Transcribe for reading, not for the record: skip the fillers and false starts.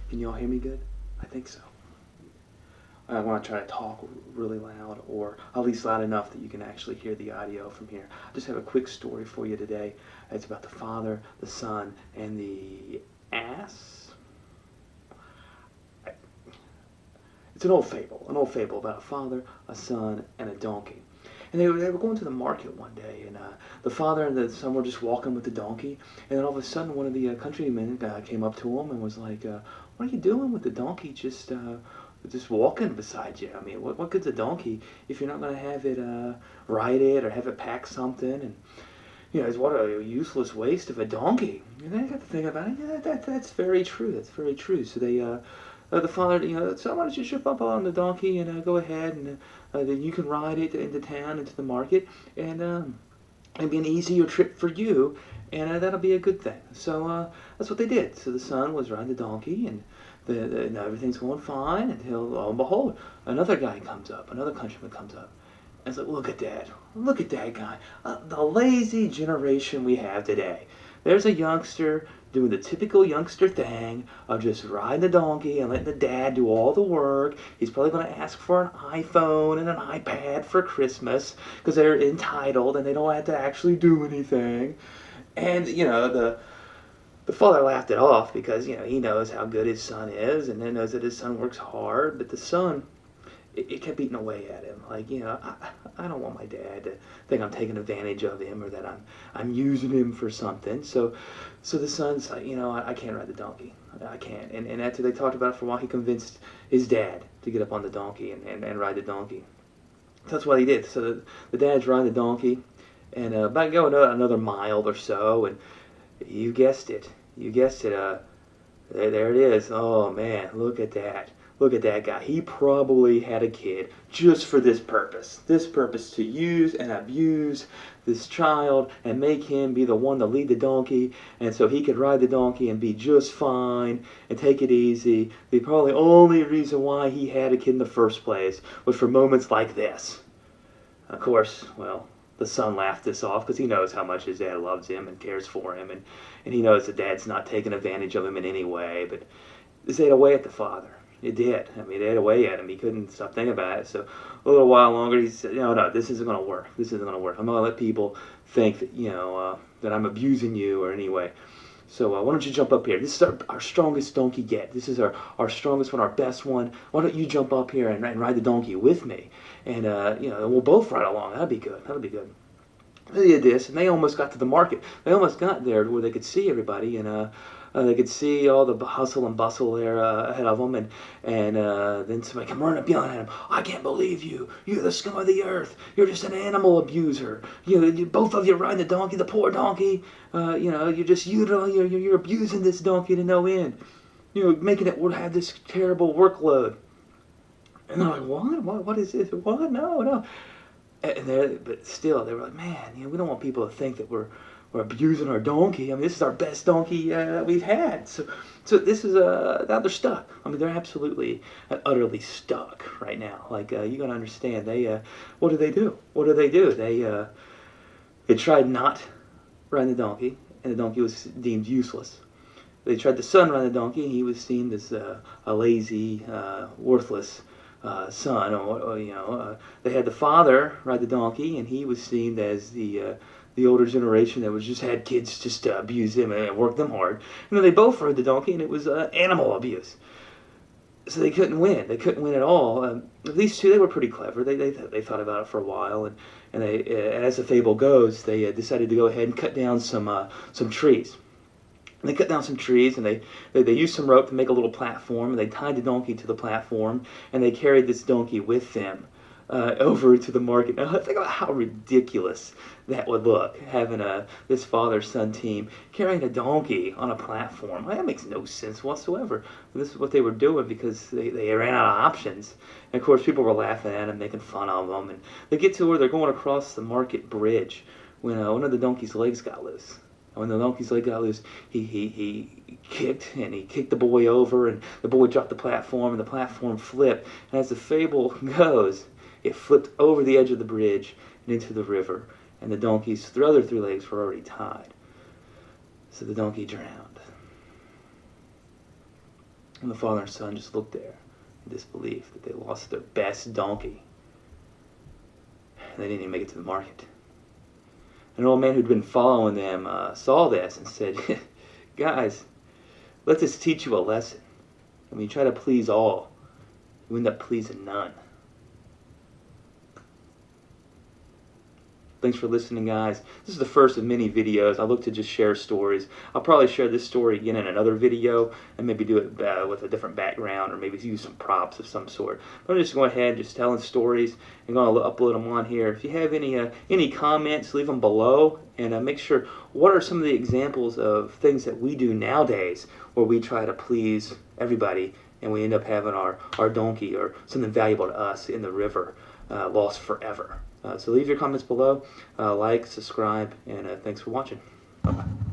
Can you all hear me good? I think so. I want to try to talk really loud, or at least loud enough that you can actually hear the audio from here. I just have a quick story for you today. It's about the Father, the Son, and the ass. It's an old fable about a father, a son, and a donkey. And they were going to the market one day, and the father and the son were just walking with the donkey, and then all of a sudden one of the countrymen came up to him and was like, "What are you doing with the donkey just walking beside you? I mean, what good's a donkey if you're not going to have it ride it or have it pack something?" And it's what a useless waste of a donkey. And then I got to think about it. Yeah, that's very true. That's very true. So the father, so why don't you jump up on the donkey and go ahead and then you can ride it into town, into the market, and it'll be an easier trip for you, and that'll be a good thing. So that's what they did. So the son was riding the donkey, and everything's going fine until, lo and behold, another guy comes up, another countryman comes up. And it's like, look at that guy. The lazy generation we have today. There's a youngster doing the typical youngster thing of just riding the donkey and letting the dad do all the work. He's probably going to ask for an iPhone and an iPad for Christmas because they're entitled and they don't have to actually do anything. And, the father laughed it off because, he knows how good his son is and then knows that his son works hard. But the son, it kept eating away at him. Like, I don't want my dad to think I'm taking advantage of him or that I'm using him for something. So the son's like, I can't ride the donkey. I can't. And after they talked about it for a while, he convinced his dad to get up on the donkey and ride the donkey. So that's what he did. So the dad's riding the donkey and about going another mile or so, and you guessed it. There it is. Oh man, look at that. Look at that guy. He probably had a kid just for this purpose. This purpose to use and abuse this child and make him be the one to lead the donkey, and so he could ride the donkey and be just fine and take it easy. The probably only reason why he had a kid in the first place was for moments like this. Of course, well, the son laughed this off because he knows how much his dad loves him and cares for him, and he knows that dad's not taking advantage of him in any way, but this ate away at the father. It did. I mean, it ate away at him. He couldn't stop thinking about it. So a little while longer, he said, no, this isn't going to work. This isn't going to work. I'm not going to let people think that, that I'm abusing you or any way. So why don't you jump up here? This is our strongest donkey yet. This is our strongest one, our best one. Why don't you jump up here and ride the donkey with me? And, we'll both ride along. That'd be good. They did this, and they almost got to the market. They almost got there where they could see everybody, and they could see all the hustle and bustle there ahead of them, and then somebody come running up yelling at him, "I can't believe you! You're the scum of the earth! You're just an animal abuser! You both of you ride the donkey, the poor donkey! You're abusing this donkey to no end! Making it have this terrible workload!" And they're like, "What? What is this? What? No!" But still, they were like, "Man, we don't want people to think that we're abusing our donkey. I mean, this is our best donkey that we've had." So this is now they're stuck. I mean, they're absolutely and utterly stuck right now. Like you gotta understand, they what do they do? They tried not riding the donkey, and the donkey was deemed useless. They tried the son ride the donkey, and he was seen as a lazy, worthless son. They had the father ride the donkey, and he was seen as the older generation that was just had kids just abuse them and work them hard. And then they both rode the donkey, and it was animal abuse. So they couldn't win. They couldn't win at all. These two, they were pretty clever. They thought about it for a while, and they, as the fable goes, they decided to go ahead and cut down some trees. And they cut down some trees, and they used some rope to make a little platform, and they tied the donkey to the platform, and they carried this donkey with them over to the market. Now think about how ridiculous that would look, having this father-son team carrying a donkey on a platform. That makes no sense whatsoever. This is what they were doing because they ran out of options. And of course, people were laughing at them, making fun of them. And they get to where they're going across the market bridge when one of the donkey's legs got loose. When the donkey's leg got loose, he kicked, and he kicked the boy over, and the boy dropped the platform, and the platform flipped. And as the fable goes, it flipped over the edge of the bridge and into the river, and the donkey's other three legs were already tied. So the donkey drowned. And the father and son just looked there in disbelief that they lost their best donkey. And they didn't even make it to the market. An old man who'd been following them saw this and said, guys, let this teach you a lesson. When you try to please all, you end up pleasing none. Thanks for listening, guys. This is the first of many videos. I look to just share stories. I'll probably share this story again in another video and maybe do it with a different background or maybe use some props of some sort. But I'm just going ahead just telling stories and going to upload them on here. If you have any comments, leave them below and make sure what are some of the examples of things that we do nowadays where we try to please everybody and we end up having our donkey or something valuable to us in the river lost forever. So leave your comments below, like, subscribe, and thanks for watching. Bye-bye.